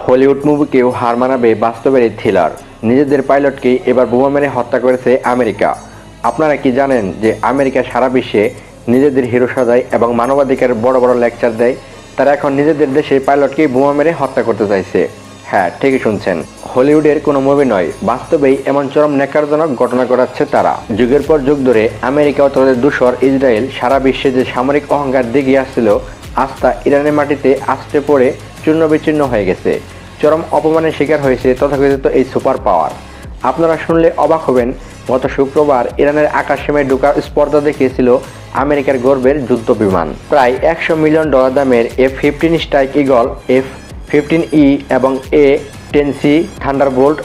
Hollywood মুভিকেও হার মানাবে বাস্তবের এই থ্রিলার। নিজেদের পাইলটকেই এবার বোমা মেরে হত্যা করেছে আমেরিকা। আপনারা কি জানেন যে আমেরিকা সারা বিশ্বে নিজেদের হিরো সাজায় এবং মানবাধিকারের বড় বড় লেকচার দেয়? তারা এখন নিজেদের দেশে পাইলটকেই বোমা মেরে হত্যা করতে চাইছে। হ্যাঁ, ঠিকই শুনছেন, হলিউডের কোনো মুভি নয়, বাস্তবেই এমন চরম ন্যাক্কারজনক ঘটনা ঘটাচ্ছে তারা। যুগের পর যুগ ধরে আমেরিকা ও তাদের দূষর ইসরায়েল সারা বিশ্বে যে সামরিক অহংকার দেখিয়ে আসছিল, আজ তা ইরানের মাটিতে আছড়ে পড়ে চূর্ণ বিচ্ছিন্ন হয়ে গেছে। চরম অপমানের শিকার হয়েছে তথাকথিত এই সুপার পাওয়ার। আপনারা শুনলে অবাক হবেন, গত শুক্রবার ইরানের আকাশসীমায় ঢোকার স্পর্ধা দেখিয়েছিল আমেরিকার গর্বের যুদ্ধ বিমান। প্রায় $100 মিলিয়ন দামের F-15 স্ট্রাইক ঈগল, F-15E এবং A-10C থান্ডারবোল্ট,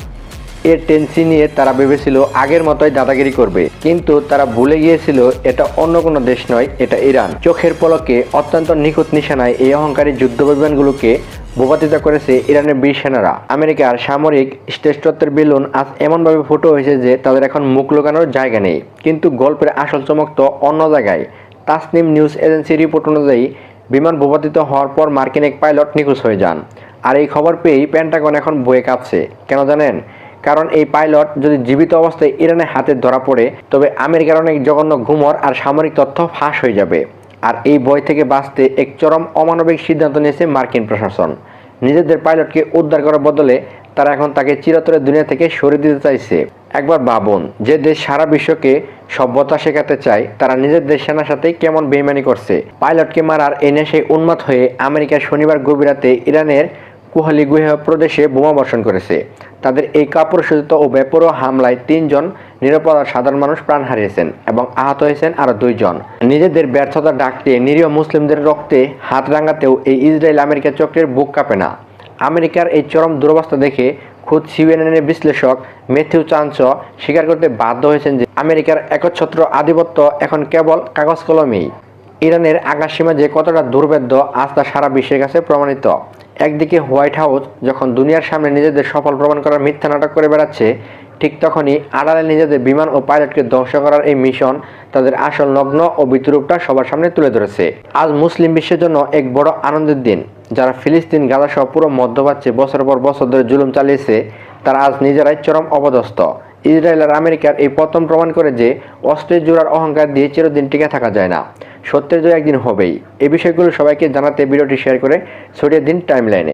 A-10C নিয়ে তারা ভেবেছিল আগের মতোই দাদাগিরি করবে, কিন্তু তারা ভুলে গিয়েছিল এটা অন্য কোনো দেশ নয়, এটা ইরান। চোখের পলকে অত্যন্ত নিখুঁত নিশানায় এই অহংকারী যুদ্ধ বিমানগুলোকে ভূপাতিত করেছে ইরানের বীর সেনারা। আমেরিকার সামরিক শ্রেষ্ঠত্বের বেলুন আজ এমনভাবে ফুটো হয়েছে যে তাদের এখন মুখ লুকানোর জায়গা নেই। কিন্তু গল্পের আসল চমক তো অন্য জায়গায়। তাসনিম নিউজ এজেন্সির রিপোর্ট অনুযায়ী বিমান ভূপাতিত হওয়ার পর মার্কিন এক পাইলট নিখোঁজ হয়ে যান। আর এই খবর পেয়েই পেন্টাগন এখন বয়ে কাঁপছে। কেন জানেন? কারণ এই পাইলট যদি জীবিত অবস্থায় ইরানের হাতে ধরা পড়ে, তবে আমেরিকার অনেক জঘন্য ঘুমর আর সামরিক তথ্য ফাঁস হয়ে যাবে। আর এই ভয় থেকে বাঁচতে এক চরম অমানবিক সিদ্ধান্ত নিয়েছে মার্কিন প্রশাসন। নিজেদের পাইলটকে উদ্ধার করার বদলে তারা এখন তাকে চিরতরে দুনিয়া থেকে সরিয়ে দিতে চাইছে। একবার ভাবুন, যে দেশ সারা বিশ্বকে সভ্যতা শেখাতে চায়, তারা নিজেদের সেনার সাথে কেমন বেইমানি করছে। পাইলটকে মারার এই নেশায় উন্মাদ হয়ে আমেরিকা শনিবার গভীর রাতে ইরানের কুহালি গুহা প্রদেশে বোমা বর্ষণ করেছে। তাদের এই কাপুরুষোচিত ও বেপরোয়া হামলায় 3 জন নিরপরাধ সাধারণ মানুষ প্রাণ হারিয়েছেন এবং আহত হয়েছেন আরও 2 জন। নিজেদের ব্যর্থতা ঢাকতে নিরীহ মুসলিমদের রক্তে হাত রাঙাতেও এই ইসরায়েল আমেরিকা চক্রের বুক কাঁপে না। আমেরিকার এই চরম দুরবস্থা দেখে খুদ সিএনএনের বিশ্লেষক ম্যাথিউ চানচ স্বীকার করতে বাধ্য হয়েছেন যে আমেরিকার একচ্ছত্র আধিপত্য এখন কেবল কাগজ কলমেই। ইরানের আকাশসীমা যে কতটা দুর্ভেদ্য আজ তা সারা বিশ্বের কাছে প্রমাণিত। একদিকে হোয়াইট হাউস যখন দুনিয়ার সামনে নিজেদের সফল প্রমাণ করার মিথ্যা নাটক করে বেড়াচ্ছে, ঠিক তখনই আড়ালে নিজেদের বিমান ও পাইলটকে ধ্বংস করার এই মিশন তাদের আসল নগ্ন ও বিদ্রূপটা সবার সামনে তুলে ধরেছে। আজ মুসলিম বিশ্বের জন্য এক বড় আনন্দের দিন। যারা ফিলিস্তিন, গাজা সহ পুরো মধ্যপ্রাচ্যে বছর পর বছর ধরে জুলুম চালিয়েছে, তারা আজ নিজেরাই চরম অপদস্থ। ইসরায়েল আর আমেরিকার এই পতন প্রমাণ করে যে অস্ত্রের জোড়ার অহংকার দিয়ে চিরদিন টিকে থাকা যায় না। সত্যের জয় একদিন হবেই। এই বিষয়গুলো সবাইকে জানাতে ভিডিওটি শেয়ার করে ছড়িয়ে দিন টাইমলাইনে।